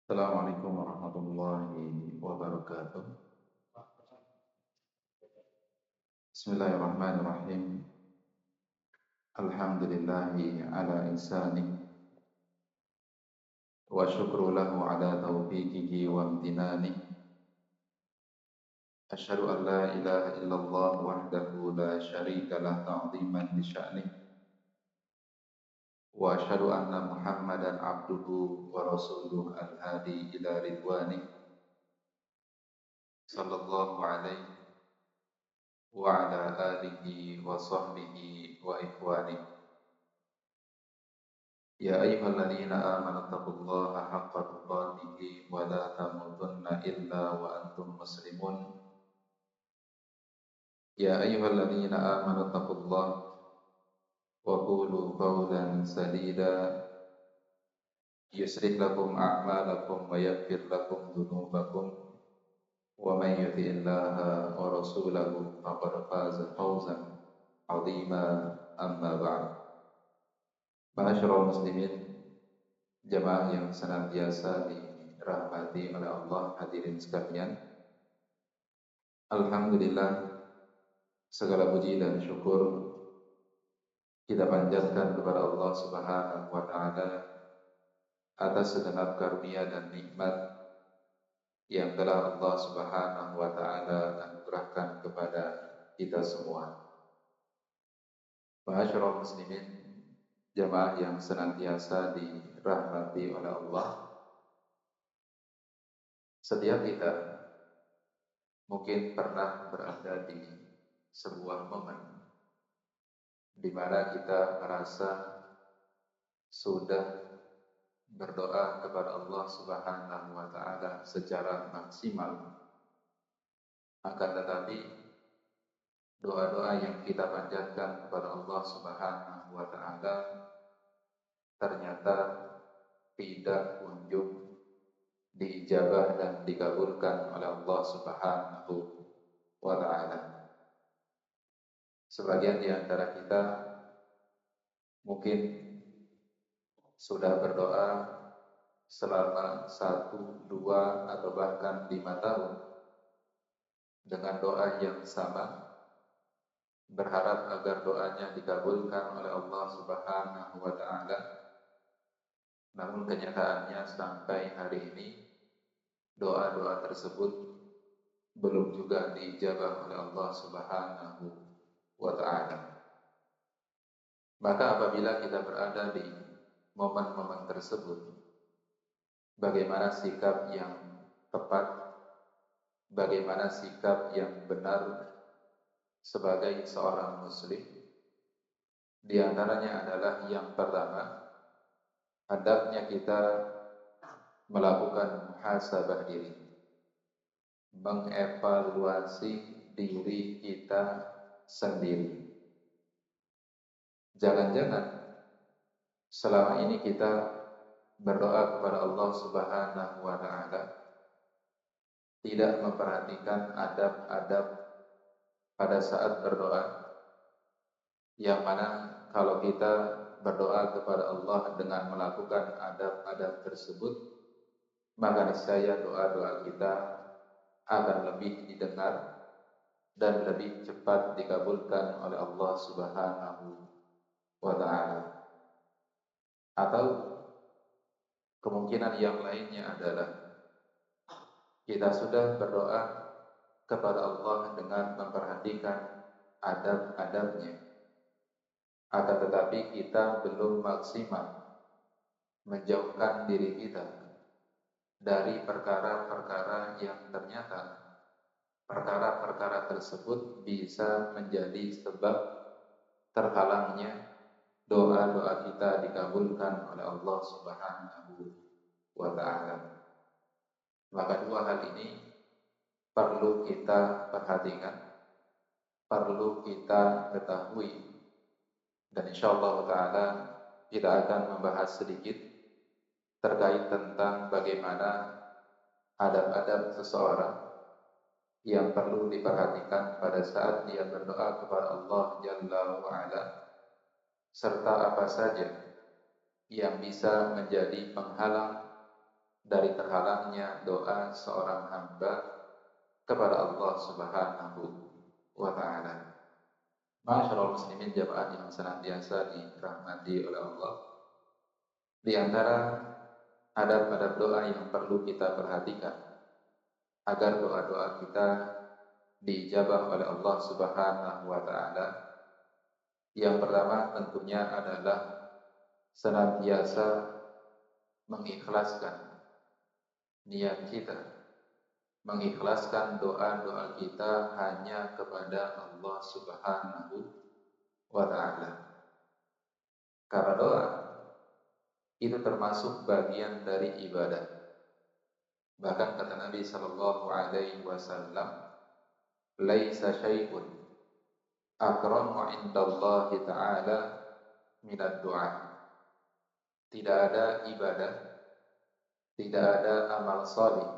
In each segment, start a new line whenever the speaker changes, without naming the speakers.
Assalamualaikum warahmatullahi wabarakatuh. Bismillahirrahmanirrahim. Alhamdulillahi ala ihsanih wa syukru lahu ala taufiqihi wa amtinanih. Asyhadu an la ilaha illallah wahdahu la syarika lah ta'ziman li sya'nih. Wa asyhadu anna Muhammadan abduhu wa rasuluh al-hadi ila ridwanih. Sallallahu alaihi wa ala alihi wa sahbihi wa ikhwanih. Ya ayyuhalladzina amanu taqullaha haqqa tuqatih wa la tamutunna illa wa antum muslimun. Ya ayyuhalladzina amanu taqullaha wa qulu qawlan sadida yuslih lakum a'malakum wa yaghfir lakum dhunubakum wa may yuti'illaha wa rasulahu faqad faza fawzan 'azima. Amma ba'd. Ma'asyiral muslimin, jamaah yang senantiasa dirahmati oleh Allah, hadirin sekalian. Alhamdulillah, segala puji dan syukur kita panjatkan kepada Allah Subhanahu wa taala atas segenap karunia dan nikmat yang telah Allah Subhanahu wa taala anugerahkan kepada kita semua. Ma'asyiral muslimin, jamaah yang senantiasa dirahmati oleh Allah, setiap kita mungkin pernah berada di sebuah momen di mana kita merasa sudah berdoa kepada Allah Subhanahu wa taala secara maksimal. Akan tetapi doa-doa yang kita panjatkan kepada Allah Subhanahu wa taala ternyata tidak kunjung diijabah dan dikabulkan oleh Allah Subhanahu wa taala. Sebagian di antara kita mungkin sudah berdoa selama 1, 2, atau bahkan 5 tahun dengan doa yang sama, berharap agar doanya dikabulkan oleh Allah Subhanahu wa taala. Namun kenyataannya sampai hari ini doa-doa tersebut belum juga diijabah oleh Allah Subhanahu wa ta'ala. Maka apabila kita berada di momen-momen tersebut, bagaimana sikap yang tepat, bagaimana sikap yang benar sebagai seorang muslim? Di antaranya adalah yang pertama, hendaknya kita melakukan muhasabah diri, mengevaluasi diri kita sendiri. Jangan-jangan selama ini kita berdoa kepada Allah Subhanahu wa taala tidak memperhatikan adab-adab pada saat berdoa, yang mana kalau kita berdoa kepada Allah dengan melakukan adab-adab tersebut, maka niscaya doa-doa kita akan lebih didengar dan lebih cepat dikabulkan oleh Allah Subhanahu wa ta'ala. Atau kemungkinan yang lainnya adalah kita sudah berdoa kepada Allah dengan memperhatikan adab-adabnya, akan tetapi kita belum maksimal menjauhkan diri kita dari perkara-perkara yang ternyata perkara-perkara tersebut bisa menjadi sebab terhalangnya doa-doa kita dikabulkan oleh Allah Subhanahu wa ta'ala. Maka dua hal ini perlu kita perhatikan, perlu kita ketahui, dan insyaallah ta'ala kita akan membahas sedikit terkait tentang bagaimana adab-adab seseorang yang perlu diperhatikan pada saat dia berdoa kepada Allah Jalla wa'ala, serta apa saja yang bisa menjadi penghalang dari terhalangnya doa seorang hamba kepada Allah Subhanahu wa taala. Ma'asyiral muslimin jamaah yang senantiasa dirahmati oleh Allah. Di antara adab-adab doa yang perlu kita perhatikan agar doa-doa kita dijabah oleh Allah Subhanahu wa taala. Yang pertama tentunya adalah senantiasa mengikhlaskan niat kita, mengikhlaskan doa-doa kita hanya kepada Allah Subhanahu wa taala. Karena doa itu termasuk bagian dari ibadah. Bahkan kata Nabi sallallahu alaihi wasallam, "Laisa syai'un akramu 'indallahi ta'ala minad du'a." Tidak ada ibadah, tidak ada amal saleh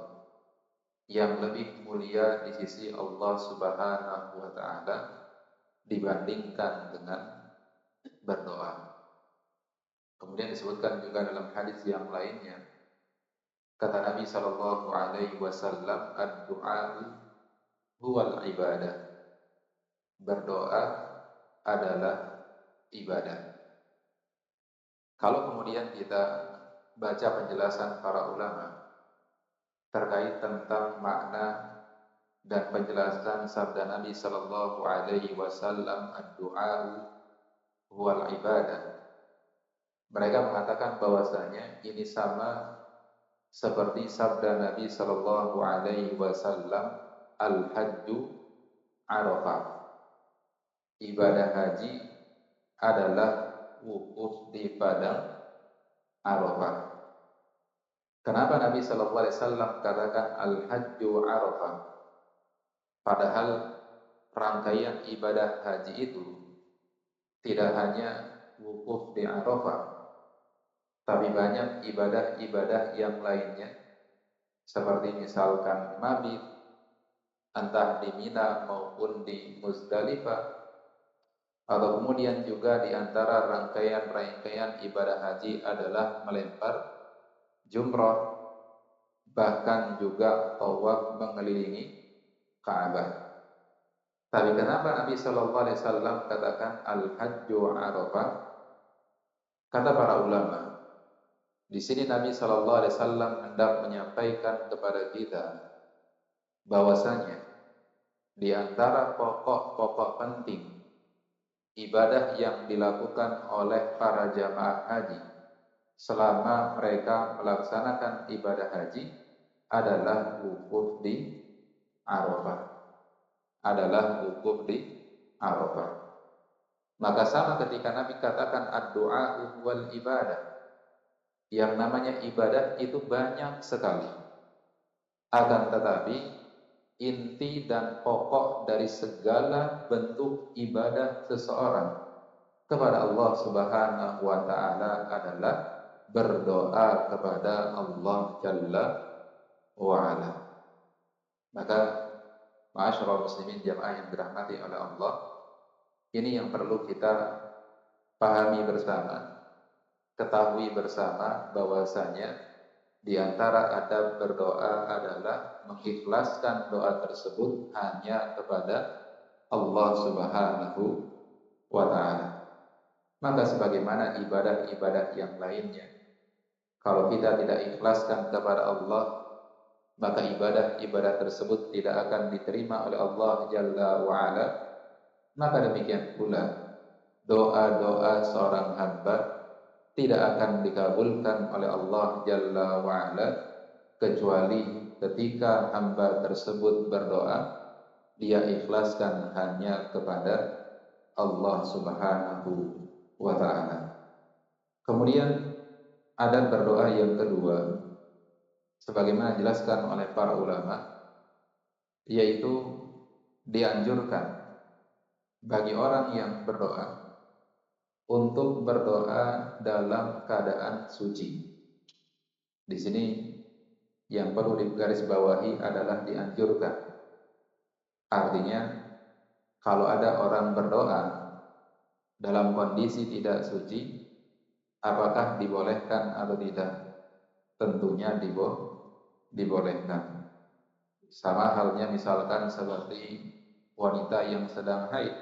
yang lebih mulia di sisi Allah Subhanahu wa taala dibandingkan dengan berdoa. Kemudian disebutkan juga dalam hadis yang lainnya, kata Nabi sallallahu alaihi wasallam, "Ad-du'a huwal ibadah." Berdoa adalah ibadah. Kalau kemudian kita baca penjelasan para ulama terkait tentang makna dan penjelasan sabda Nabi sallallahu alaihi wasallam, "Ad-du'a huwal ibadah." Mereka mengatakan bahwasanya ini sama seperti sabda Nabi sallallahu alaihi wasallam, "Al-hajju Arafah." Ibadah haji adalah wukuf di padang Arafah. Kenapa Nabi sallallahu alaihi wasallam katakan al-hajju Arafah? Padahal rangkaian ibadah haji itu tidak hanya wukuf di Arafah, tapi banyak ibadah-ibadah yang lainnya, seperti misalkan mabit, entah di Mina maupun di Muzdalifah, atau kemudian juga di antara rangkaian-rangkaian ibadah haji adalah melempar jumrah, bahkan juga tawaf mengelilingi Ka'bah. Tapi kenapa Nabi sallallahu alaihi wasallam katakan al-hajju Arafah? Kata para ulama, di sini Nabi sallallahu alaihi wasallam hendak menyampaikan kepada kita bahwasanya di antara pokok-pokok penting ibadah yang dilakukan oleh para jamaah haji selama mereka melaksanakan ibadah haji adalah wukuf di Arafah. Maka sama ketika Nabi katakan ad-du'a wal ibadah, yang namanya ibadah itu banyak sekali. Akan tetapi inti dan pokok dari segala bentuk ibadah seseorang kepada Allah Subhanahu wa taala adalah berdoa kepada Allah Jalla wa ala. Maka ma'asyiral muslimin jamaah yang dirahmati oleh Allah, ini yang perlu kita pahami bersama, ketahui bersama bahwasanya di antara adab berdoa adalah mengikhlaskan doa tersebut hanya kepada Allah Subhanahu wa taala. Maka sebagaimana ibadah-ibadah yang lainnya, kalau kita tidak ikhlaskan kepada Allah, maka ibadah-ibadah tersebut tidak akan diterima oleh Allah Jalla wa ala. Maka demikian pula doa-doa seorang hamba tidak akan dikabulkan oleh Allah Jalla wa ala kecuali ketika hamba tersebut berdoa dia ikhlaskan hanya kepada Allah Subhanahu wa taala. Kemudian adab berdoa yang kedua, sebagaimana dijelaskan oleh para ulama, yaitu dianjurkan bagi orang yang berdoa untuk berdoa dalam keadaan suci. Di sini yang perlu digarisbawahi adalah dianjurkan. Artinya, kalau ada orang berdoa dalam kondisi tidak suci, apakah dibolehkan atau tidak? tentunya dibolehkan. Sama halnya misalkan seperti wanita yang sedang haid,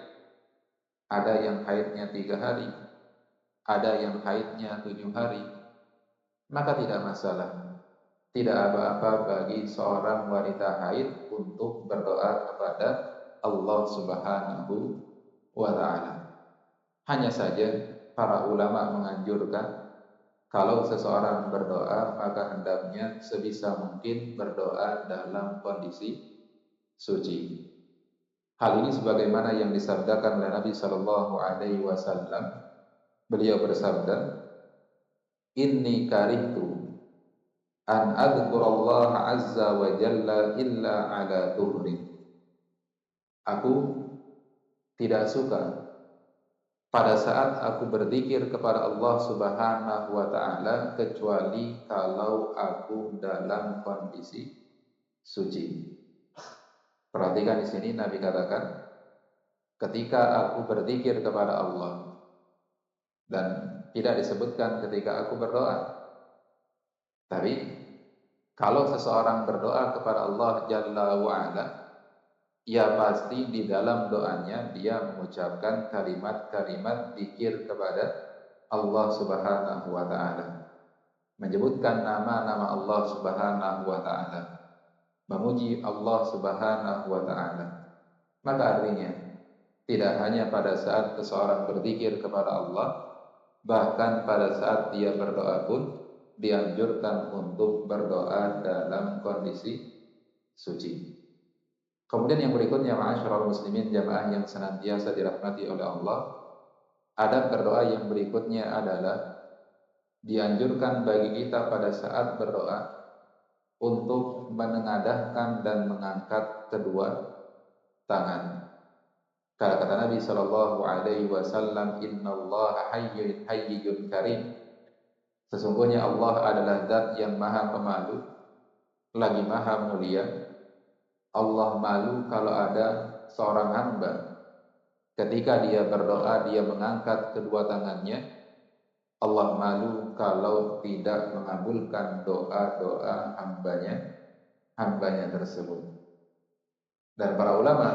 ada yang haidnya 3 hari, ada yang haidnya 7 hari, maka tidak masalah. Tidak apa-apa bagi seorang wanita haid untuk berdoa kepada Allah Subhanahu wa Ta'ala. Hanya saja para ulama menganjurkan kalau seseorang berdoa maka hendaknya sebisa mungkin berdoa dalam kondisi suci. Hal ini sebagaimana yang disabdakan oleh Nabi Shallallahu Alaihi Wasallam. Beliau bersabda, "Inni karihtu an adhkurallaha azza wa jalla illa ala tuhrin." Aku tidak suka pada saat aku berzikir kepada Allah Subhanahu wa Ta'ala kecuali kalau aku dalam kondisi suci. Perhatikan di sini Nabi katakan, ketika aku berzikir kepada Allah, dan tidak disebutkan ketika aku berdoa. Tapi kalau seseorang berdoa kepada Allah Jalla wa'ala, ya pasti di dalam doanya dia mengucapkan kalimat-kalimat zikir kepada Allah Subhanahu wa Ta'ala, menyebutkan nama-nama Allah Subhanahu wa Ta'ala, memuji Allah Subhanahu wa Ta'ala. Maka artinya tidak hanya pada saat seseorang berzikir kepada Allah, bahkan pada saat dia berdoa pun dianjurkan untuk berdoa dalam kondisi suci. Kemudian yang berikutnya, ma'asyiral muslimin jamaah yang senantiasa dirahmati oleh Allah, adab berdoa yang berikutnya adalah dianjurkan bagi kita pada saat berdoa untuk menengadahkan dan mengangkat kedua tangan. Karena kata Nabi Shallallahu Alaihi Wasallam, Innallaha hayyun karim. Sesungguhnya Allah adalah Zat yang Maha Pemalu, lagi Maha Mulia. Allah malu kalau ada seorang hamba ketika dia berdoa dia mengangkat kedua tangannya. Allah malu kalau tidak mengabulkan doa-doa hambanya tersebut. Dan para ulama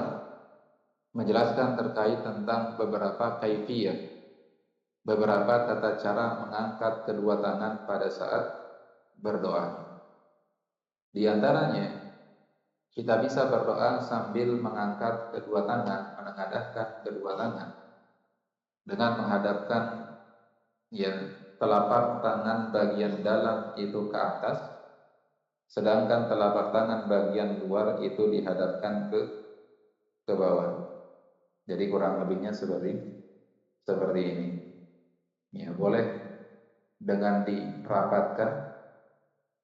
menjelaskan terkait tentang beberapa kaifiyah, beberapa tata cara mengangkat kedua tangan pada saat berdoa. Di antaranya, kita bisa berdoa sambil mengangkat kedua tangan, menengadahkan kedua tangan dengan menghadapkan telapak tangan bagian dalam itu ke atas, sedangkan telapak tangan bagian luar itu dihadapkan ke bawah. Jadi kurang lebihnya seperti ini. Ya, boleh dengan dirapatkan,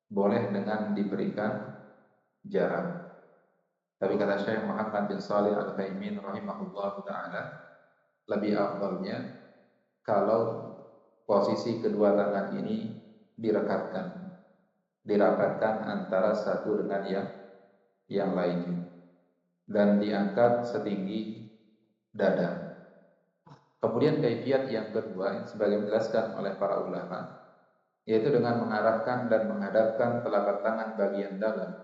boleh dengan diberikan jarak. Tapi kata Syekh Muhammad bin Shalih Al-Utsaimin rahimahullah ta'ala, lebih afdalnya kalau posisi kedua tangan ini direkatkan, dirapatkan antara satu dengan yang lainnya, dan diangkat setinggi dada. Kemudian kaifiat yang kedua sebagai dijelaskan oleh para ulama, yaitu dengan mengarahkan dan menghadapkan telapak tangan bagian dalam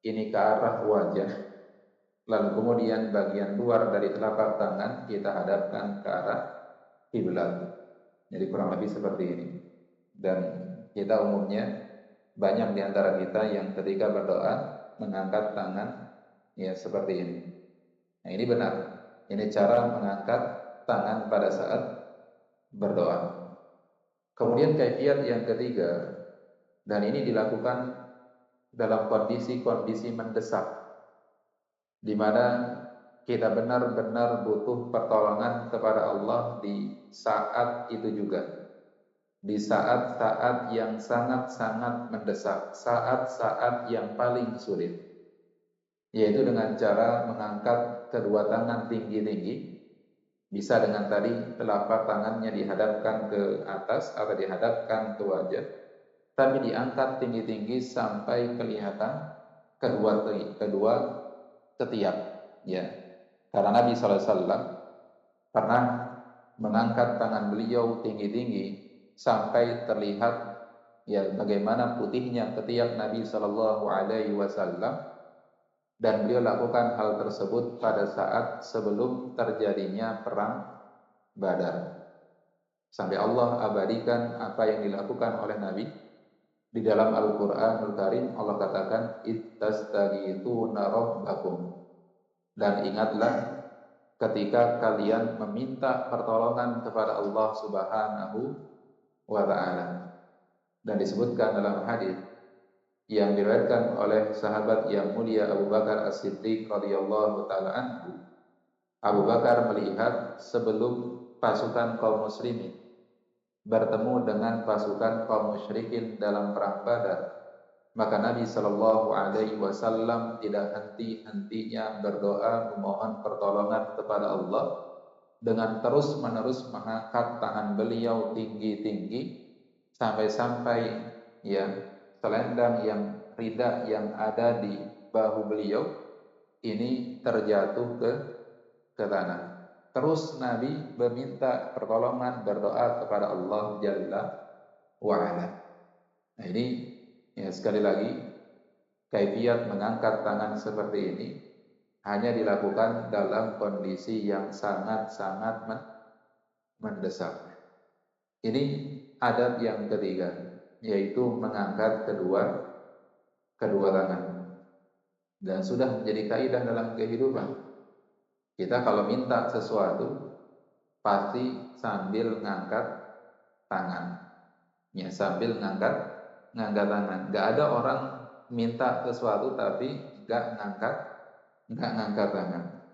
ini ke arah wajah, lalu kemudian bagian luar dari telapak tangan kita hadapkan ke arah kiblat. Jadi kurang lebih seperti ini. Dan kita umumnya banyak di antara kita yang ketika berdoa mengangkat tangan seperti ini. Nah, ini benar. Ini cara mengangkat tangan pada saat berdoa. Kemudian kaifiat yang ketiga, dan ini dilakukan dalam kondisi-kondisi mendesak, di mana kita benar-benar butuh pertolongan kepada Allah di saat itu juga, di saat-saat yang sangat-sangat mendesak, saat-saat yang paling sulit, yaitu dengan cara mengangkat kedua tangan tinggi-tinggi. Bisa dengan tadi telapak tangannya dihadapkan ke atas atau dihadapkan ke wajah, tapi diangkat tinggi-tinggi sampai kelihatan kedua ketiak, ya. Karena Nabi SAW pernah mengangkat tangan beliau tinggi-tinggi sampai terlihat ya bagaimana putihnya ketiak Nabi Shallallahu Alaihi Wasallam, dan beliau lakukan hal tersebut pada saat sebelum terjadinya perang Badar. Sampai Allah abadikan apa yang dilakukan oleh Nabi di dalam Al-Qur'anul Karim. Allah katakan ittastaghitsuna rabbakum, dan ingatlah ketika kalian meminta pertolongan kepada Allah Subhanahu wa taala. Dan disebutkan dalam hadis yang diriwayatkan oleh sahabat yang mulia Abu Bakar As-Siddiq radhiyallahu taala anhu. Abu Bakar melihat sebelum pasukan kaum muslimin bertemu dengan pasukan kaum musyrikin dalam perang Badar, maka Nabi Shallallahu Alaihi Wasallam tidak henti-hentinya berdoa memohon pertolongan kepada Allah dengan terus-menerus mengangkat tangan beliau tinggi-tinggi sampai-sampai ya selendang yang rida yang ada di bahu beliau ini terjatuh ke tanah. Terus Nabi meminta pertolongan, berdoa kepada Allah Jalla wa'ala. Nah ini ya, sekali lagi kaifiat mengangkat tangan seperti ini hanya dilakukan dalam kondisi yang sangat-sangat mendesak. Ini adab yang ketiga, yaitu mengangkat kedua tangan. Dan sudah menjadi kaidah dalam kehidupan. Kita kalau minta sesuatu pasti sambil ngangkat tangan. Ya, sambil ngangkat tangan. Gak ada orang minta sesuatu tapi gak ngangkat tangan.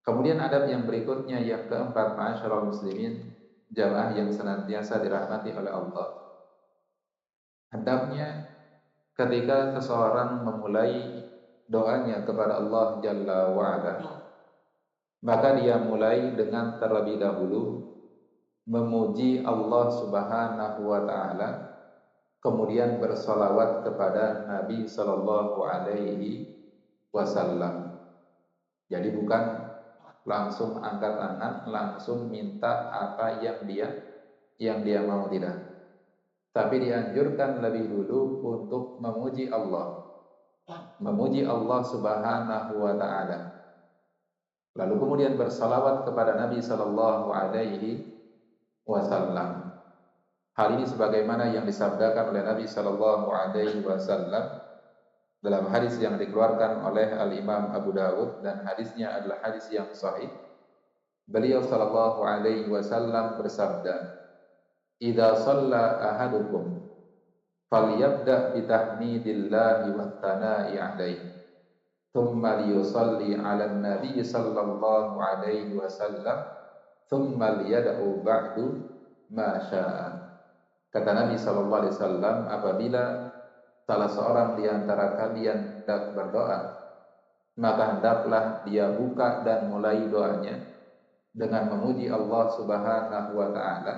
Kemudian adab yang berikutnya yang keempat, ma'asyiral muslimin, jamaah yang senantiasa dirahmati oleh Allah. Adabnya ketika seseorang memulai doanya kepada Allah Jalla wa'ala, maka dia mulai dengan terlebih dahulu memuji Allah Subhanahu wa ta'ala, kemudian bersolawat kepada Nabi Sallallahu Alaihi Wasallam. Jadi bukan langsung angkat tangan, langsung minta apa yang dia mau, tidak. Tapi dianjurkan lebih dulu untuk memuji Allah Subhanahu wa ta'ala. Lalu kemudian bersalawat kepada Nabi Sallallahu Alaihi Wasallam. Hal ini sebagaimana yang disabdakan oleh Nabi Sallallahu Alaihi Wasallam dalam hadis yang dikeluarkan oleh Al-Imam Abu Dawud, dan hadisnya adalah hadis yang sahih. Beliau Sallallahu Alaihi Wasallam bersabda, "Idza shalla ahadukum falyabda bitahmidillahi wat tana'i 'alaihi, thumma liyusalli 'alan nabiy sallallahu alaihi wasallam, thumma liyad'u ba'du ma syaa." Kata Nabi sallallahu alaihi wasallam, apabila salah seorang di antara kalian hendak berdoa, maka hendaklah dia buka dan mulai doanya dengan memuji Allah Subhanahu wa taala,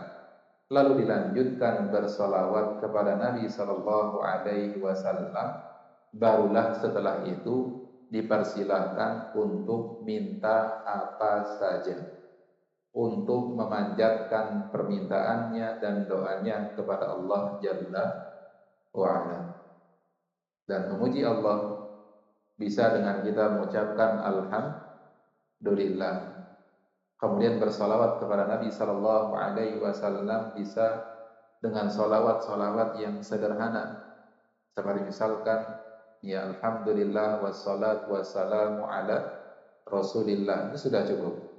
lalu dilanjutkan bersolawat kepada Nabi sallallahu alaihi wasallam. Barulah setelah itu dipersilahkan untuk minta apa saja, untuk memanjatkan permintaannya dan doanya kepada Allah Jalla wa'ala. Dan memuji Allah bisa dengan kita mengucapkan alhamdulillah. Kemudian bersalawat kepada Nabi Sallallahu Alaihi Wasallam bisa dengan salawat yang sederhana, seperti misalkan ya alhamdulillah wassalatu wassalamu ala rasulillah, itu sudah cukup.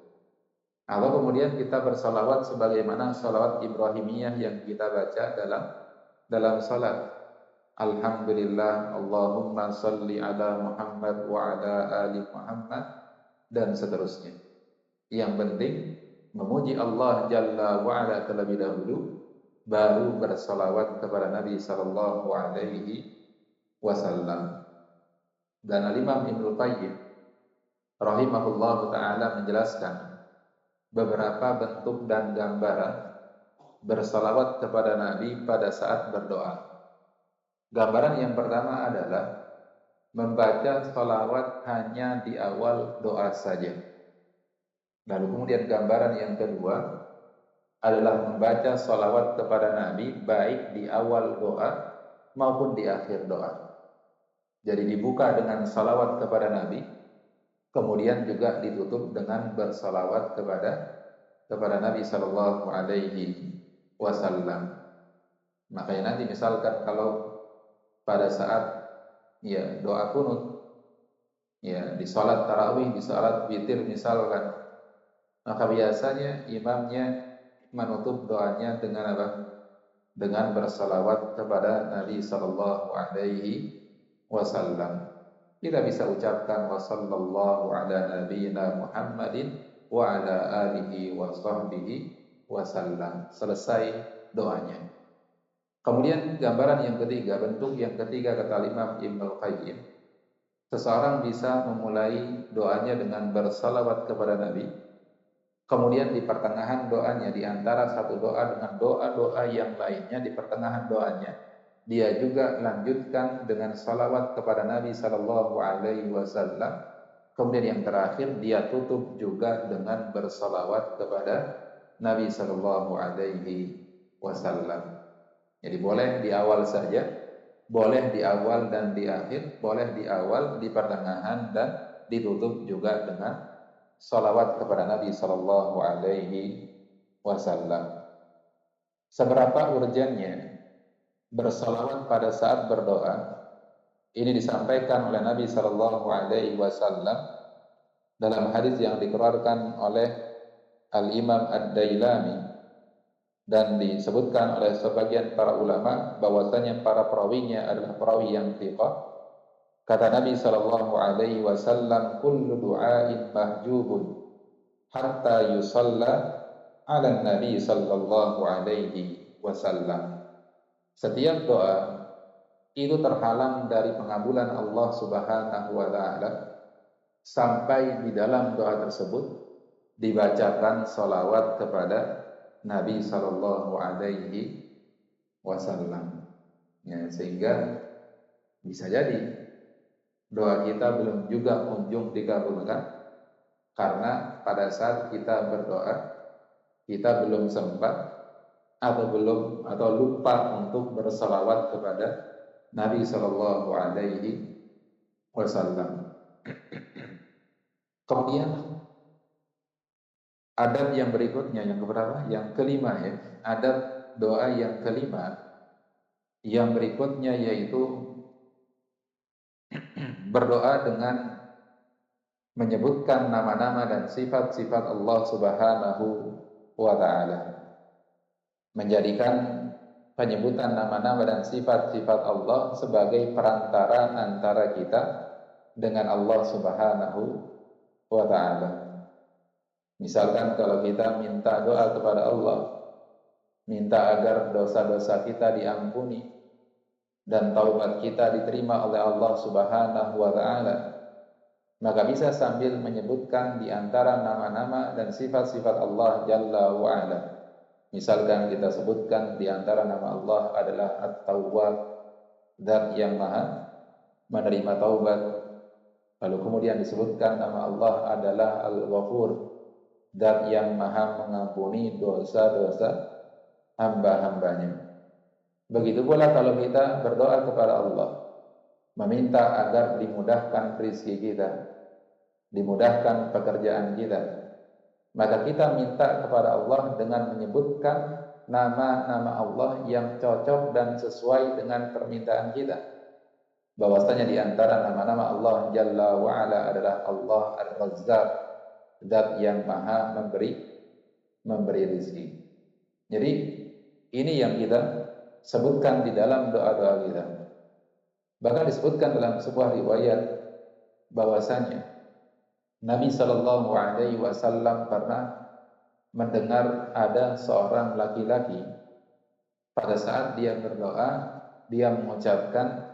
Atau kemudian kita bersalawat sebagaimana salawat Ibrahimiyah yang kita baca dalam salat. Alhamdulillah, Allahumma salli ala Muhammad wa ala ali Muhammad, dan seterusnya. Yang penting memuji Allah Jalla wa'ala terlebih dahulu, baru bersalawat kepada Nabi Sallallahu Alaihi Wasallam. Dan Al-Imam Ibnu Qayyim rahimahullah ta'ala menjelaskan beberapa bentuk dan gambaran bersalawat kepada Nabi pada saat berdoa. Gambaran yang pertama adalah membaca salawat hanya di awal doa saja. Lalu kemudian gambaran yang kedua, adalah membaca salawat kepada Nabi baik di awal doa maupun di akhir doa. Jadi dibuka dengan salawat kepada Nabi, kemudian juga ditutup dengan bersalawat kepada Nabi Sallallahu Alaihi Wasallam. Makanya nanti misalkan kalau pada saat ya doa kunut, ya di salat tarawih, di salat witir misalkan, maka biasanya imamnya menutup doanya dengan apa? Dengan bersalawat kepada Nabi Sallallahu Alaihi Wasallam. Kita bisa ucapkan wa sallallahu ala nabiyyina Muhammadin wa ala alihi wa sahbihi wasallam. Selesai doanya. Kemudian gambaran yang ketiga, bentuk yang ketiga kata Imam Ibnul Qayyim, seseorang bisa memulai doanya dengan bersalawat kepada Nabi. Kemudian di pertengahan doanya, di antara satu doa dengan doa-doa yang lainnya, di pertengahan doanya, dia juga lanjutkan dengan salawat kepada Nabi Sallallahu Alaihi Wasallam. Kemudian yang terakhir dia tutup juga dengan bersalawat kepada Nabi Sallallahu Alaihi Wasallam. Jadi boleh di awal saja, boleh di awal dan di akhir, boleh di awal, di pertengahan, dan ditutup juga dengan salawat kepada Nabi Sallallahu Alaihi Wasallam. Seberapa urgennya bersalawat pada saat berdoa? Ini disampaikan oleh Nabi Sallallahu Alaihi Wasallam dalam hadis yang dikeluarkan oleh Al-Imam Ad-Dailami, dan disebutkan oleh sebagian para ulama bahwasanya para perawinya adalah perawi yang thiqah. Kata Nabi Sallallahu Alaihi Wasallam, kullu du'ain mahjubun hatta yusalla ala Nabi Sallallahu Alaihi Wasallam. Setiap doa itu terhalang dari pengabulan Allah Subhanahu wa taala sampai di dalam doa tersebut dibacakan salawat kepada Nabi Sallallahu Alaihi Wasallam. Ya, sehingga bisa jadi doa kita belum juga kunjung dikabulkan karena pada saat kita berdoa kita belum sempat atau lupa untuk bersalawat kepada Nabi Sallallahu Alaihi Wasallam. Kemudian adab yang berikutnya, yang keberapa? Yang kelima ya. Adab doa yang kelima yang berikutnya yaitu berdoa dengan menyebutkan nama-nama dan sifat-sifat Allah Subhanahu wa taala. Menjadikan penyebutan nama-nama dan sifat-sifat Allah sebagai perantara antara kita dengan Allah Subhanahu wa taala. Misalkan kalau kita minta doa kepada Allah, minta agar dosa-dosa kita diampuni dan taubat kita diterima oleh Allah Subhanahu wa taala, maka bisa sambil menyebutkan di antara nama-nama dan sifat-sifat Allah Jalla wa Ala. Misalkan kita sebutkan di antara nama Allah adalah At-Tawwab, Zat yang Maha menerima taubat. Lalu kemudian disebutkan nama Allah adalah Al-Ghafur, Zat yang Maha mengampuni dosa-dosa hamba-hambanya. Begitu pula kalau kita berdoa kepada Allah, meminta agar dimudahkan rezeki kita, dimudahkan pekerjaan kita, maka kita minta kepada Allah dengan menyebutkan nama-nama Allah yang cocok dan sesuai dengan permintaan kita. Bahwasanya di antara nama-nama Allah Jalla wa Ala adalah Allah Ar-Razzaq, Zat yang Maha memberi rezeki. Jadi ini yang kita sebutkan di dalam doa-doa kita. Bahkan disebutkan dalam sebuah riwayat bahwasanya Nabi Sallallahu Alaihi Wasallam pernah mendengar ada seorang laki-laki pada saat dia berdoa, dia mengucapkan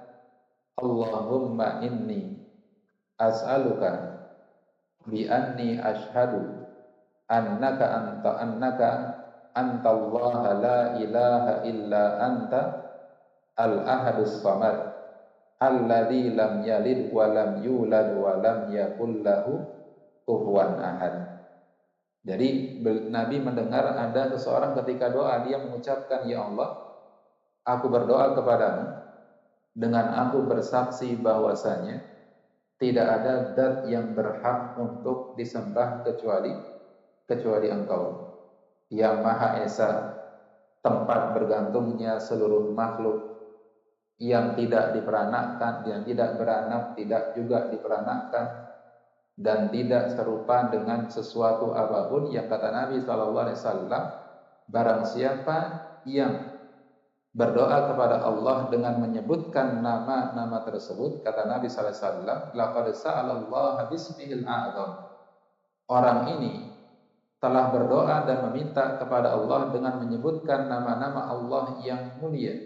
Allahumma inni as'aluka bi anni ashhadu annaka anta Allah la ilaha illa anta al-ahadus samad alladzi lam yalid wa lam yulad wa lam yakul lahu kufuwan ahad. Jadi Nabi mendengar ada seseorang ketika doa dia mengucapkan, ya Allah, aku berdoa kepadamu dengan aku bersaksi bahwasanya tidak ada zat yang berhak untuk disembah kecuali Engkau yang Maha Esa, tempat bergantungnya seluruh makhluk, yang tidak diperanakkan, yang tidak beranak, tidak juga diperanakkan, dan tidak serupa dengan sesuatu apapun. Yang kata Nabi SAW, barang siapa yang berdoa kepada Allah dengan menyebutkan nama-nama tersebut, kata Nabi SAW, laqad sa'alallaha bismihil a'zam, orang ini telah berdoa dan meminta kepada Allah dengan menyebutkan nama-nama Allah yang mulia,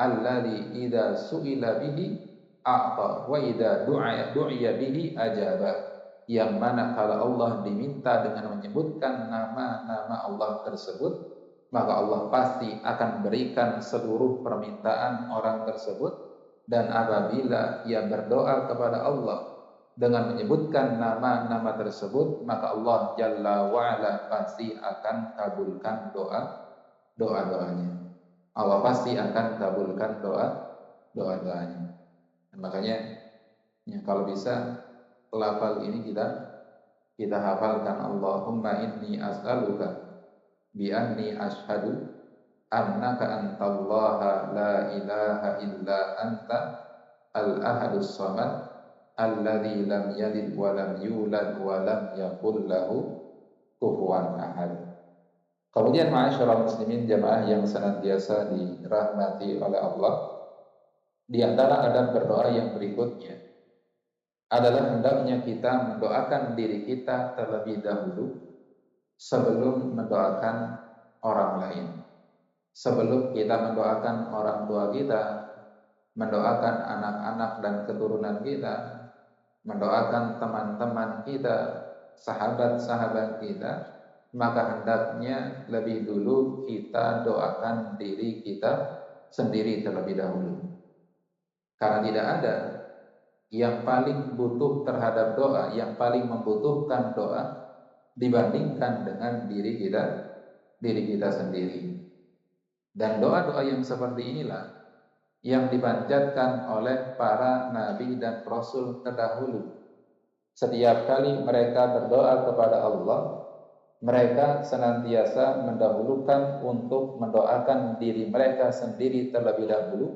alladzi idza su'ila bihi a'ta wa idza du'iya bihi ajaba, yang mana kalau Allah diminta dengan menyebutkan nama-nama Allah tersebut, maka Allah pasti akan berikan seluruh permintaan orang tersebut. Dan apabila ia berdoa kepada Allah dengan menyebutkan nama-nama tersebut, maka Allah Jalla wa'ala pasti akan kabulkan doa-doanya. Allah pasti akan kabulkan doa-doanya. Makanya ya, kalau bisa lafal ini kita hafalkan. Allahumma inni as'aluka bi anni ashhadu annaka antallaha la ilaha illa anta al-ahadus samad alladzi lam yalid wa lam yulad wa lam yakul lahu kufuwan ahad. Kemudian ma'asyiral muslimin jamaah yang senantiasa dirahmati oleh Allah, di antara adab berdoa yang berikutnya adalah hendaknya kita mendoakan diri kita terlebih dahulu sebelum mendoakan orang lain. Sebelum kita mendoakan orang tua kita, mendoakan anak-anak dan keturunan kita, mendoakan teman-teman kita, sahabat-sahabat kita, maka hendaknya lebih dulu kita doakan diri kita sendiri terlebih dahulu. Karena tidak ada yang paling butuh terhadap doa, yang paling membutuhkan doa dibandingkan dengan diri kita sendiri. Dan doa-doa yang seperti inilah yang dipanjatkan oleh para nabi dan rasul terdahulu. Setiap kali mereka berdoa kepada Allah, mereka senantiasa mendahulukan untuk mendoakan diri mereka sendiri terlebih dahulu,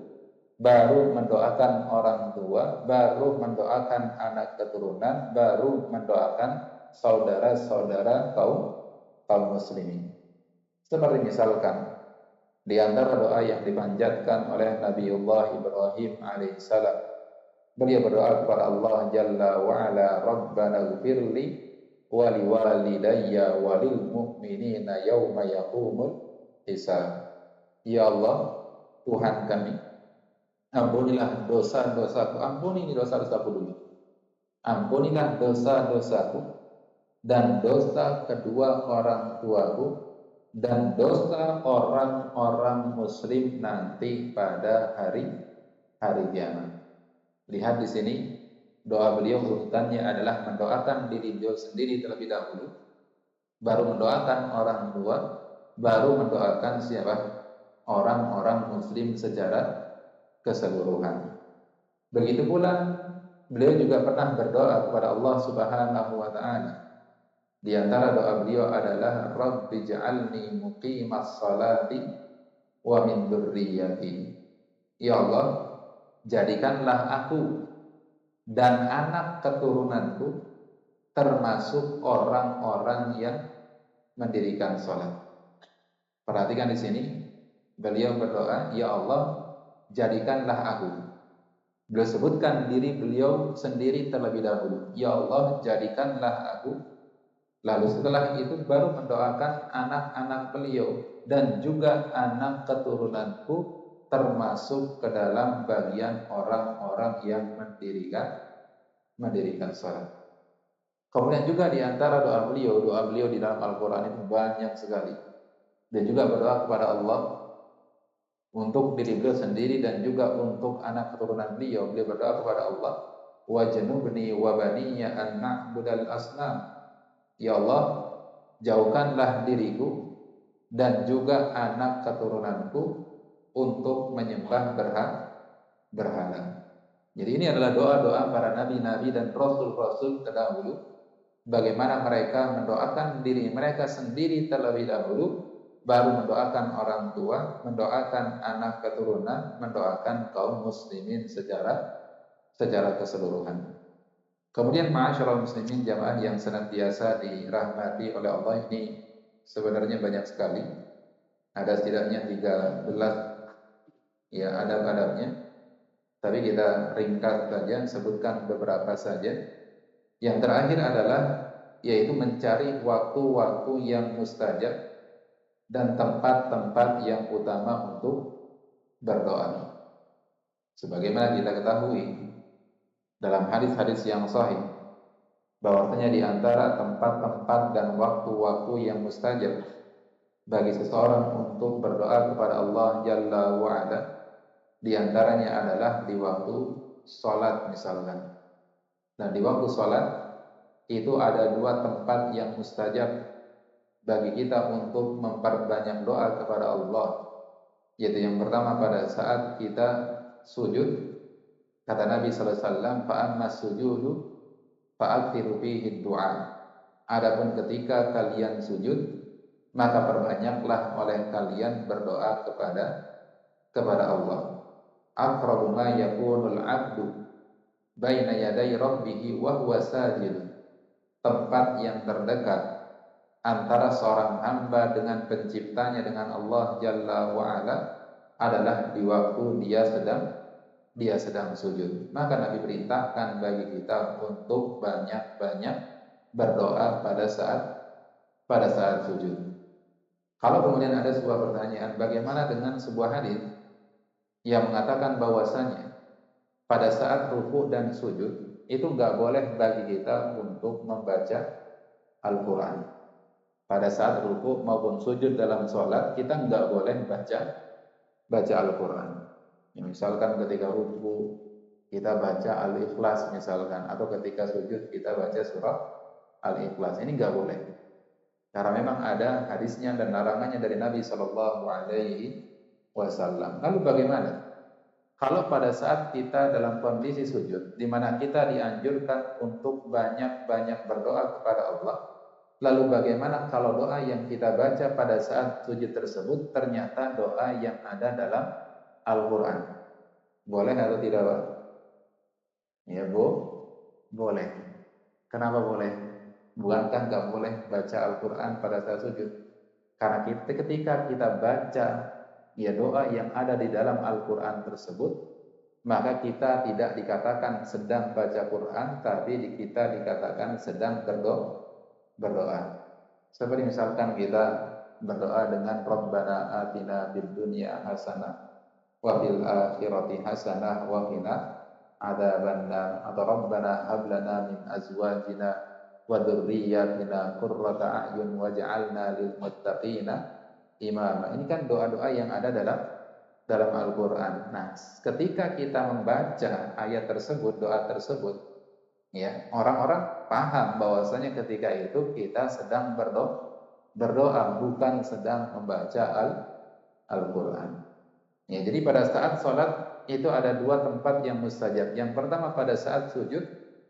baru mendoakan orang tua, baru mendoakan anak keturunan, baru mendoakan saudara-saudara kaum muslimin. Seperti misalkan di antara doa yang dipanjatkan oleh Nabiullah Ibrahim alaihissalam, beliau berdoa kepada Allah Jalla wa'ala, Rabbana gfirli wa liwalidayya wa lil mu'minina yawma yaqumul hisab. Ya Allah, Tuhan kami, ampunilah dosa-dosaku. Ampuni ini dosa-dosaku dulu. Ampunilah dosa-dosaku dan dosa kedua orang tuaku dan dosa orang-orang muslim nanti pada hari kiamat. Lihat di sini, doa beliau urutannya adalah mendoakan diri beliau sendiri terlebih dahulu, baru mendoakan orang tua, baru mendoakan siapa? Orang-orang muslim secara keseluruhan. Begitu pula beliau juga pernah berdoa kepada Allah Subhanahu wa taala. Di antara doa beliau adalah Rabbi ja'alni muqimas salati wa min dzurriyyati. Ya Allah, jadikanlah aku dan anak keturunanku termasuk orang-orang yang mendirikan salat. Perhatikan di sini, beliau berdoa, ya Allah, jadikanlah aku. Beliau sebutkan diri beliau sendiri terlebih dahulu. Ya Allah, jadikanlah aku. Lalu setelah itu baru mendoakan anak-anak beliau dan juga anak keturunanku termasuk ke dalam bagian orang-orang yang mendirikan salat. Kemudian juga di antara doa beliau di dalam Al-Quran itu banyak sekali. Dan juga berdoa kepada Allah untuk diri beliau sendiri dan juga untuk anak keturunan beliau. Beliau berdoa kepada Allah, wajnubni wa baniya an na'budal asnam. Ya Allah, jauhkanlah diriku dan juga anak keturunanku untuk menyembah berhala. Jadi ini adalah doa-doa para nabi-nabi dan rasul-rasul terdahulu, bagaimana mereka mendoakan diri mereka sendiri terlebih dahulu, baru mendoakan orang tua, mendoakan anak keturunan, mendoakan kaum muslimin secara keseluruhan. Kemudian ma'asyiral muslimin jamaah yang senantiasa dirahmati oleh Allah, ini sebenarnya banyak sekali. Ada setidaknya 13 ya adab-adabnya. Tapi kita ringkas saja, sebutkan beberapa saja. Yang terakhir adalah yaitu mencari waktu-waktu yang mustajab dan tempat-tempat yang utama untuk berdoa. Sebagaimana kita ketahui dalam hadis-hadis yang sahih, bahwasanya di antara tempat-tempat dan waktu-waktu yang mustajab bagi seseorang untuk berdoa kepada Allah Jalla wa'ala, di antaranya adalah di waktu sholat misalkan. Nah, di waktu sholat itu ada dua tempat yang mustajab bagi kita untuk memperbanyak doa kepada Allah. Yaitu yang pertama pada saat kita sujud, kata Nabi sallallahu alaihi wasallam, fa amma sujudu fa'aktsiru fihi du'a. Adapun ketika kalian sujud, maka perbanyaklah oleh kalian berdoa kepada Allah. Aqrabu ma yakunul 'abdu baina yaday rabbih wa huwa sajid. Tempat yang terdekat antara seorang hamba dengan penciptanya, dengan Allah Jalla wa'ala, adalah di waktu dia sedang sujud. Maka Nabi perintahkan bagi kita untuk banyak-banyak berdoa pada saat sujud. Kalau kemudian ada sebuah pertanyaan, bagaimana dengan sebuah hadis yang mengatakan bahwasanya pada saat ruku dan sujud itu nggak boleh bagi kita untuk membaca Al-Quran. Pada saat ruku maupun sujud dalam sholat kita nggak boleh baca Al-Quran. Ya, misalkan ketika ruku kita baca Al-Ikhlas misalkan, atau ketika sujud kita baca surah Al-Ikhlas, ini nggak boleh. Karena memang ada hadisnya dan larangannya dari Nabi Shallallahu Alaihi Wasallam. Lalu bagaimana kalau pada saat kita dalam kondisi sujud, di mana kita dianjurkan untuk banyak-banyak berdoa kepada Allah, lalu bagaimana kalau doa yang kita baca pada saat sujud tersebut ternyata doa yang ada dalam Al-Quran? Boleh atau tidak, Pak? Ya, boleh. Kenapa boleh? Bukankah nggak boleh baca Al-Quran pada saat sujud? Karena ketika kita baca ya doa yang ada di dalam Al-Quran tersebut, maka kita tidak dikatakan sedang baca Quran, tapi kita dikatakan sedang berdoa. Seperti misalkan kita berdoa dengan Rabbana atina fid dunya hasanah wa fil akhirati hasanah wa qina adzabannar, atau Rabbana hab lana min azwajina wa dzurriyyatina qurrata a'yun waj'alna lil muttaqina imama. Ini kan doa-doa yang ada dalam Al-Quran. Nah, ketika kita membaca ayat tersebut, doa tersebut, ya, orang-orang paham bahwasanya ketika itu kita sedang berdoa, bukan sedang membaca Al-Quran. Ya, jadi pada saat sholat itu ada dua tempat yang mustajab. Yang pertama pada saat sujud,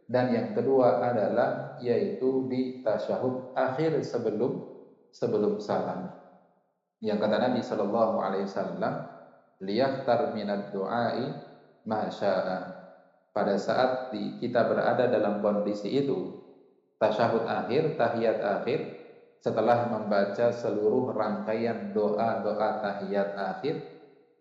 dan yang kedua adalah yaitu di tasyahud akhir sebelum salam. Yang kata Nabi Shallallahu Alaihi Wasallam, liyaftar minad du'ai ma syaa. Pada saat kita berada dalam kondisi itu, tasyahud akhir, tahiyat akhir, setelah membaca seluruh rangkaian doa-doa tahiyat akhir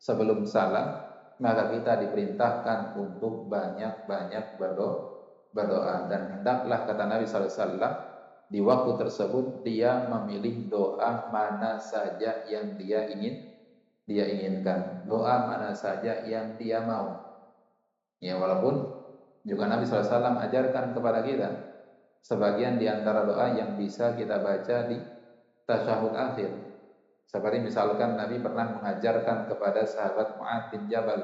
sebelum salam, maka kita diperintahkan untuk banyak-banyak berdoa. Dan hendaklah, kata Nabi SAW, di waktu tersebut dia memilih doa mana saja yang dia inginkan, doa mana saja yang dia mau. Ya, walaupun juga Nabi SAW ajarkan kepada kita sebagian di antara doa yang bisa kita baca di tasyahud akhir. Seperti misalkan Nabi pernah mengajarkan kepada sahabat Mu'adz bin Jabal.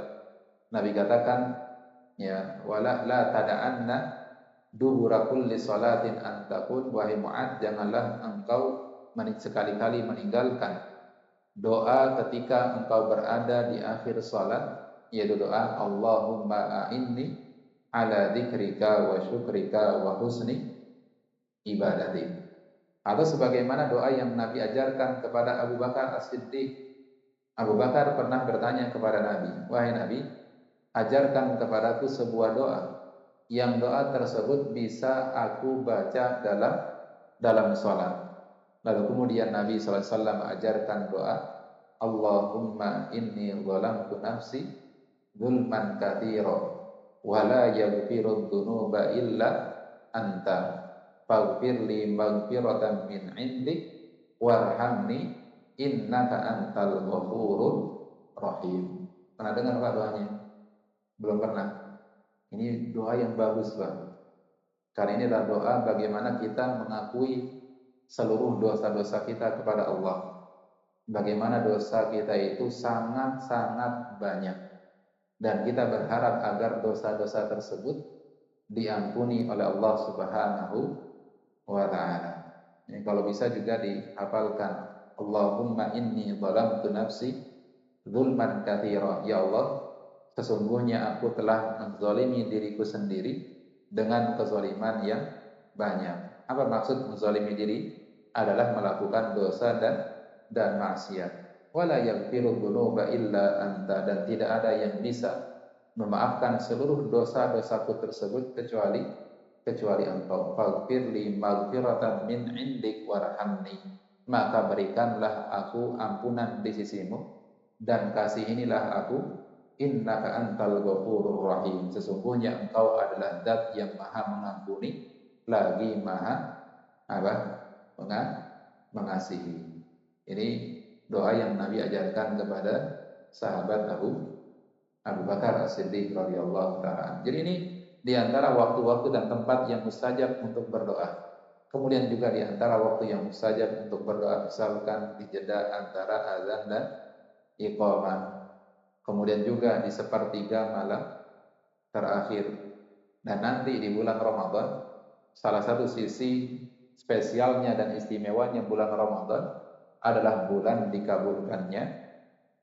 Nabi katakan, ya, wala la tada'anna dubura kulli salatin an taqul, wahai Mu'adz, janganlah engkau sekali-kali meninggalkan doa ketika engkau berada di akhir salat, yaitu doa Allahumma a'inni ala dzikrika wa syukrika wa husni ibadati. Atau sebagaimana doa yang Nabi ajarkan kepada Abu Bakar As-Siddiq. Abu Bakar pernah bertanya kepada Nabi, "Wahai Nabi, ajarkan kepadaku sebuah doa yang doa tersebut bisa aku baca dalam salat." Lalu kemudian Nabi SAW ajarkan doa, Allahumma inni zalamtu nafsi zulman katsira wa la yaghfiru dzunuba illa anta faghfirli maghfiratan min 'indik warhamni innaka antal ghafurur rahim. Pernah dengar Pak doanya? Belum pernah. Ini doa yang bagus Pak. Karena ini adalah doa bagaimana kita mengakui seluruh dosa-dosa kita kepada Allah. Bagaimana dosa kita itu sangat-sangat banyak. Dan kita berharap agar dosa-dosa tersebut diampuni oleh Allah Subhanahu wa ta'ala. Ini kalau bisa juga dihafalkan. Allahumma inni zalamtu nafsi zulman katsira. Ya Allah, sesungguhnya aku telah menzalimi diriku sendiri dengan kezaliman yang banyak. Apa maksud menzalimi diri? Adalah melakukan dosa dan maksiat. Wala yaghfiru dzunuba illa anta, dan tidak ada yang bisa memaafkan seluruh dosa-dosaku tersebut kecuali Engkau. Faghfirli maghfiratan min 'indik warhamni. Maka berikanlah aku ampunan di sisimu dan kasihinilah aku. Innaka antal ghafurur rahim. Sesungguhnya Engkau adalah Zat yang Maha mengampuni lagi Maha mengasihi. Ini doa yang Nabi ajarkan kepada sahabat Abu Bakar As-Siddiq radhiyallahu taala. Jadi ini di antara waktu-waktu dan tempat yang mustajab untuk berdoa. Kemudian juga di antara waktu yang mustajab untuk berdoa, misalkan di jeda antara azan dan iqamah. Kemudian juga di sepertiga malam terakhir. Dan nanti di bulan Ramadan, salah satu sisi spesialnya dan istimewanya bulan Ramadan adalah bulan dikabulkannya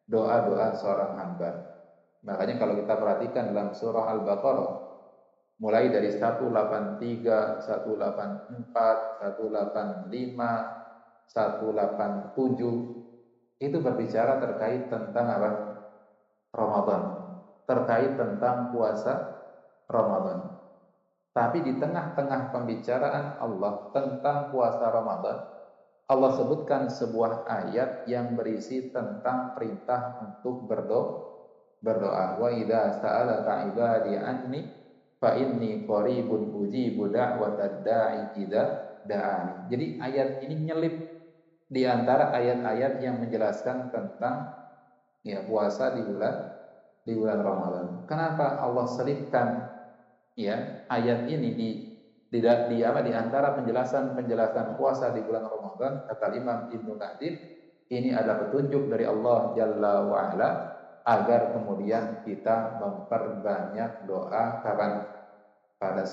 doa-doa seorang hamba. Makanya kalau kita perhatikan dalam surah Al-Baqarah, mulai dari 183, 184, 185, 187, itu berbicara terkait tentang apa? Ramadan, terkait tentang puasa Ramadan. Tapi di tengah-tengah pembicaraan Allah tentang puasa Ramadan, Allah sebutkan sebuah ayat yang berisi tentang perintah untuk berdoa. Wa idza sa'alaka 'ibadi anni fa inni qaribun ujibu da'watad da'i idza da'ani. Jadi ayat ini nyelip di antara ayat-ayat yang menjelaskan tentang puasa di bulan Ramadan. Kenapa Allah selipkan ayat ini di antara penjelasan puasa di bulan Ramadan? Kata Imam Ibnu Katsir, ini adalah petunjuk dari Allah Jalla wa Ala agar kemudian kita memperbanyak doa kapan? Pada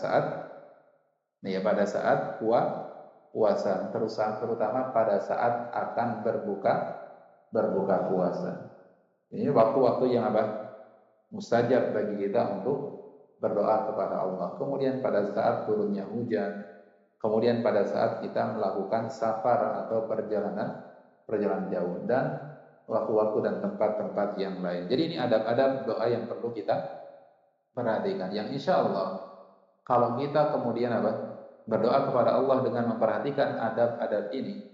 saat puasa, terutama pada saat akan berbuka puasa. Ini waktu-waktu yang mustajab bagi kita untuk berdoa kepada Allah. Kemudian pada saat turunnya hujan, kemudian pada saat kita melakukan safar atau perjalanan jauh, dan waktu-waktu dan tempat-tempat yang lain. Jadi ini adab-adab doa yang perlu kita perhatikan. Yang insya Allah kalau kita kemudian berdoa kepada Allah dengan memperhatikan adab-adab ini,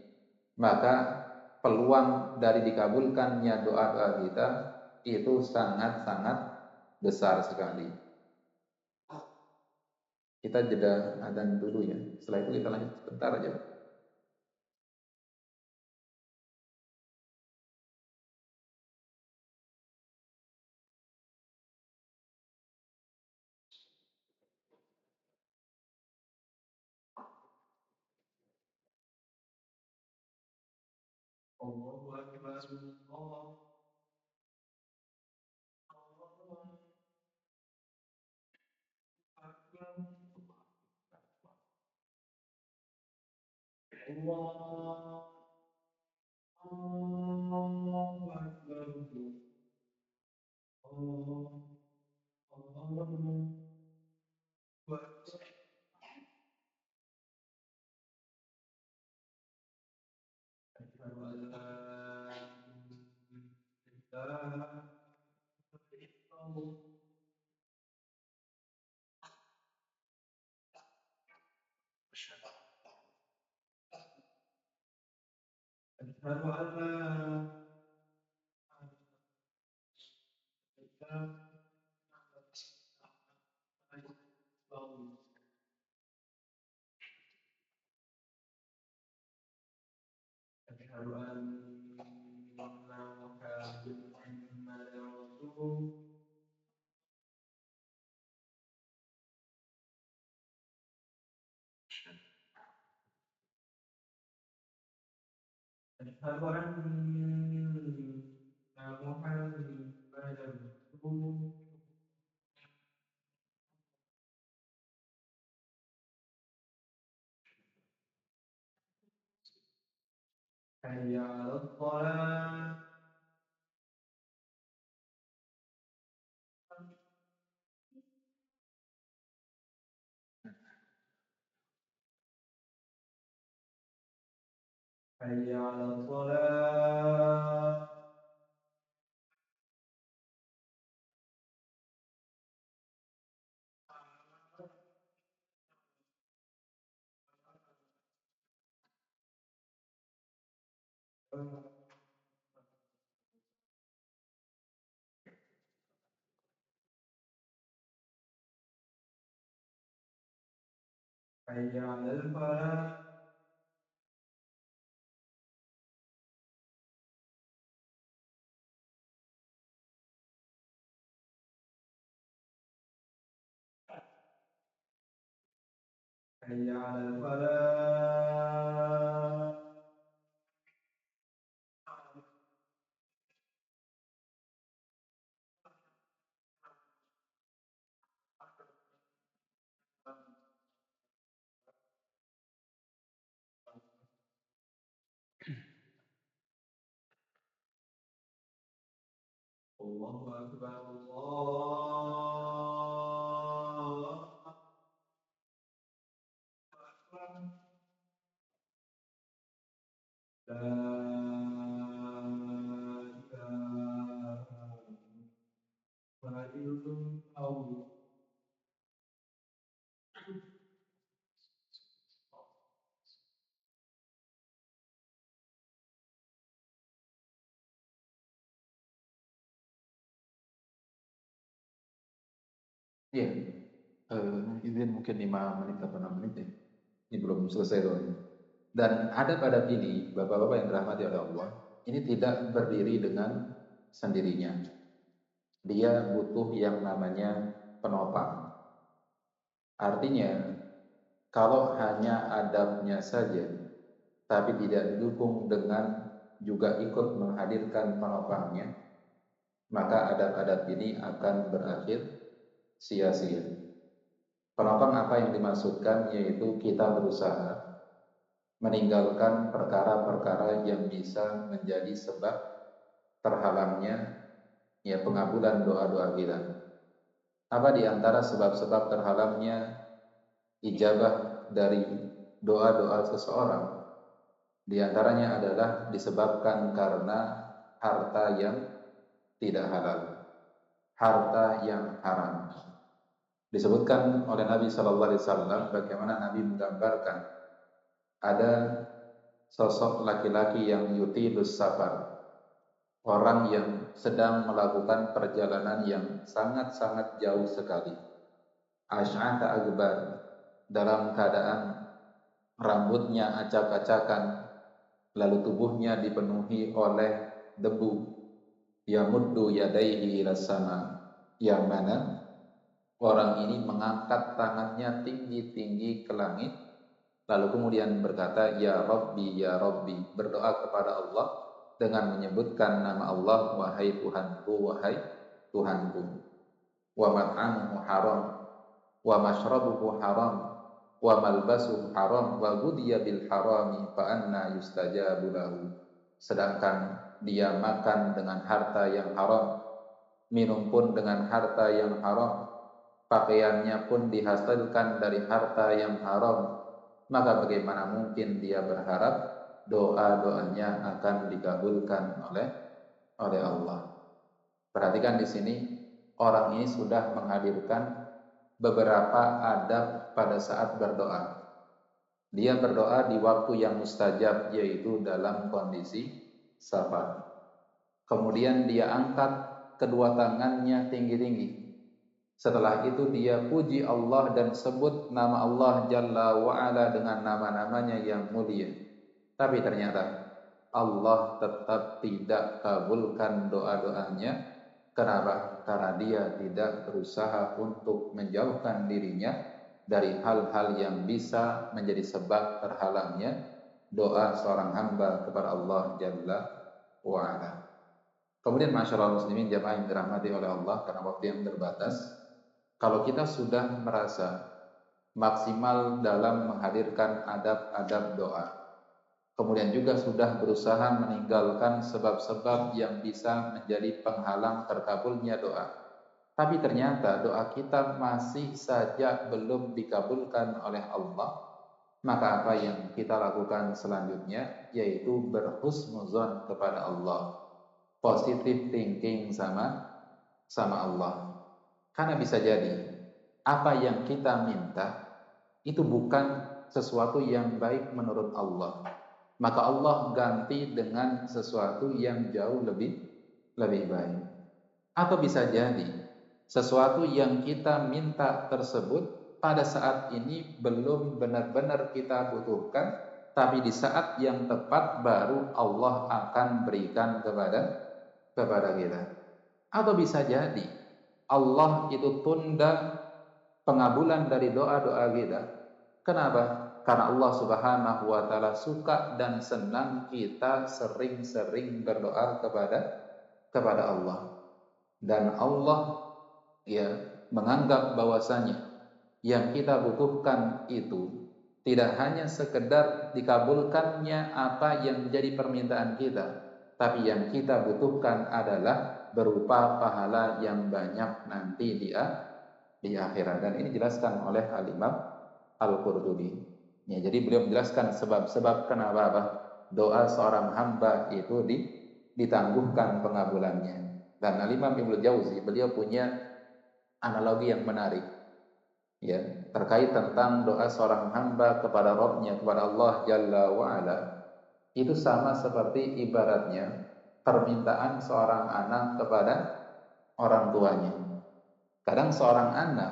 maka peluang dari dikabulkannya doa-doa kita itu sangat-sangat besar sekali. Kita jeda adzan dulu ya. Setelah itu kita lanjut sebentar aja. Allahu Akbar. Allah Iya, izin mungkin 5 menit atau 6 menit ya. Ini belum selesai loh ini. Dan adab-adab ini, Bapak-bapak yang dirahmati oleh Allah, ini tidak berdiri dengan sendirinya. Dia butuh yang namanya penopang. Artinya, kalau hanya adabnya saja, tapi tidak didukung dengan juga ikut menghadirkan penopangnya, maka adab-adab ini akan berakhir sia-sia. Penopang apa yang dimaksudkan, yaitu kita berusaha meninggalkan perkara-perkara yang bisa menjadi sebab terhalangnya ya pengabulan doa-doa kita. Apa di antara sebab-sebab terhalangnya ijabah dari doa-doa seseorang? Di antaranya adalah disebabkan karena harta yang tidak halal, harta yang haram. Disebutkan oleh Nabi Shallallahu Alaihi Wasallam bagaimana Nabi menggambarkan ada sosok laki-laki yang yutilus safar, orang yang sedang melakukan perjalanan yang sangat-sangat jauh sekali. Asy'atha agbar, dalam keadaan rambutnya acak-acakan, lalu tubuhnya dipenuhi oleh debu. Yamuddu yadaihi ila sama, yang mana orang ini mengangkat tangannya tinggi-tinggi ke langit, lalu kemudian berkata, Ya Rabbi, Ya Rabbi, berdoa kepada Allah dengan menyebutkan nama Allah, wahai Tuhanku, wahai Tuhanku. Wa mat'amuhu haram, wa mashrabuhu haram, wa malbasuhu haram, wa ghudhiya bil harami, fa anna yustajabu lahu. sedangkan dia makan dengan harta yang haram, minum pun dengan harta yang haram, pakaiannya pun dihasilkan dari harta yang haram, maka bagaimana mungkin dia berharap doa-doanya akan dikabulkan oleh Allah. Perhatikan di sini, orang ini sudah menghadirkan beberapa adab pada saat berdoa. Dia berdoa di waktu yang mustajab, yaitu dalam kondisi safar. Kemudian dia angkat kedua tangannya tinggi-tinggi. Setelah itu dia puji Allah dan sebut nama Allah Jalla wa'ala dengan nama-namanya yang mulia. Tapi ternyata Allah tetap tidak kabulkan doa-doanya. Kenapa? Karena dia tidak berusaha untuk menjauhkan dirinya dari hal-hal yang bisa menjadi sebab terhalangnya doa seorang hamba kepada Allah Jalla wa'ala. Kemudian masyaallah muslimin jamaah yang dirahmati oleh Allah, karena waktu yang terbatas, kalau kita sudah merasa maksimal dalam menghadirkan adab-adab doa, kemudian juga sudah berusaha meninggalkan sebab-sebab yang bisa menjadi penghalang terkabulnya doa, tapi ternyata doa kita masih saja belum dikabulkan oleh Allah, maka apa yang kita lakukan selanjutnya yaitu berhusnuzon kepada Allah, positive thinking sama Allah. Karena bisa jadi apa yang kita minta itu bukan sesuatu yang baik menurut Allah, maka Allah ganti dengan sesuatu yang jauh lebih baik. Atau bisa jadi sesuatu yang kita minta tersebut pada saat ini belum benar-benar kita butuhkan, tapi di saat yang tepat baru Allah akan berikan kepada kita. Atau bisa jadi Allah itu tunda pengabulan dari doa-doa kita. Kenapa? Karena Allah Subhanahu wa taala suka dan senang kita sering-sering berdoa kepada Allah. Dan Allah menganggap bahwasanya yang kita butuhkan itu tidak hanya sekedar dikabulkannya apa yang menjadi permintaan kita, tapi yang kita butuhkan adalah berupa pahala yang banyak nanti di akhirat. Dan ini dijelaskan oleh Al-Imam Al-Qurtubi. Ya, jadi beliau menjelaskan sebab-sebab kenapa doa seorang hamba itu ditangguhkan pengabulannya. Dan Al-Imam Ibnu Jauzi beliau punya analogi yang menarik, ya, terkait tentang doa seorang hamba kepada Rabb-nya, kepada Allah Jalla wa'ala. Itu sama seperti ibaratnya permintaan seorang anak kepada orang tuanya. Kadang seorang anak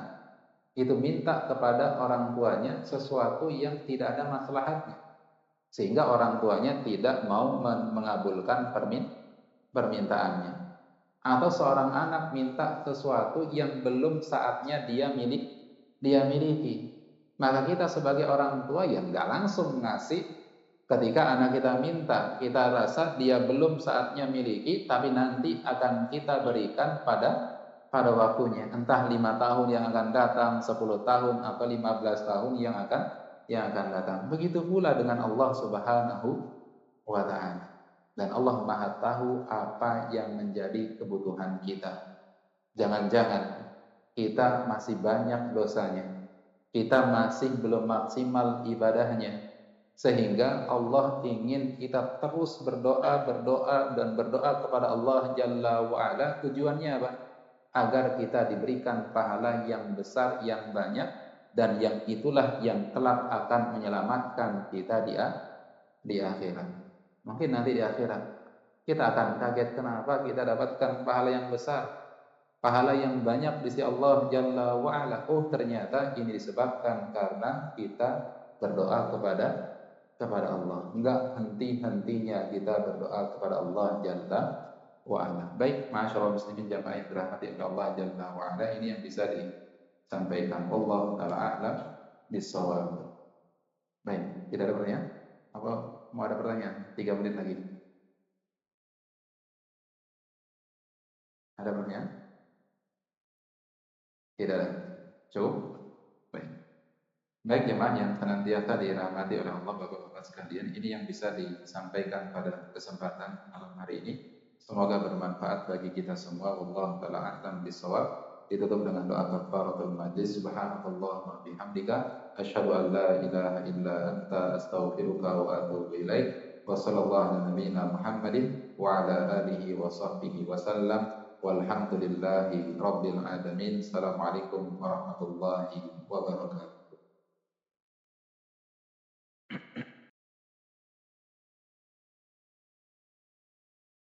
itu minta kepada orang tuanya sesuatu yang tidak ada maslahatnya, sehingga orang tuanya tidak mau mengabulkan permintaannya. Atau seorang anak minta sesuatu yang belum saatnya dia miliki. Maka kita sebagai orang tua yang nggak langsung ngasih ketika anak kita minta, kita rasa dia belum saatnya miliki, tapi nanti akan kita berikan pada waktunya, entah 5 tahun yang akan datang, 10 tahun atau 15 tahun yang akan datang. Begitu pula dengan Allah Subhanahu wa taala. Dan Allah Maha tahu apa yang menjadi kebutuhan kita. Jangan-jangan kita masih banyak dosanya, kita masih belum maksimal ibadahnya, sehingga Allah ingin kita terus berdoa kepada Allah Jalla wa'ala. Tujuannya apa? Agar kita diberikan pahala yang besar, yang banyak, dan yang itulah yang kelak akan menyelamatkan kita di akhirat. Mungkin nanti di akhirat kita akan kaget kenapa kita dapatkan pahala yang besar, pahala yang banyak di sisi Allah Jalla wa'ala. Oh, ternyata ini disebabkan karena kita berdoa kepada Allah. Enggak henti-hentinya kita berdoa kepada Allah Jalla wa'ala. Baik, masyaallah muslimin jamaah yang dirahmati oleh Allah Jalla wa'ala, ini yang bisa disampaikan. Allah taala a'lam bissawab. Baik, tidak ada pertanyaan? Apa mau ada pertanyaan? 3 menit lagi. Ada pertanyaan? Tidak ada. Cukup? Baik. Baik jemaah yang senantiasa dirahmati oleh Allah Bapak-Bapak sekalian, ini yang bisa disampaikan pada kesempatan malam hari ini. Semoga bermanfaat bagi kita semua. Wallahu taala a'lam bishawab. Ditutup dengan doa kafaratul majlis. Subhanallahi wa bihamdika asyhadu an la ilaha illa anta astaghfiruka wa atubu ilaik. Wa sallallahu ala nabiyyina Muhammadin wa ala alihi wa sahbihi wa sallam. Walhamdulillahi rabbil alamin. Assalamualaikum warahmatullahi wabarakatuh.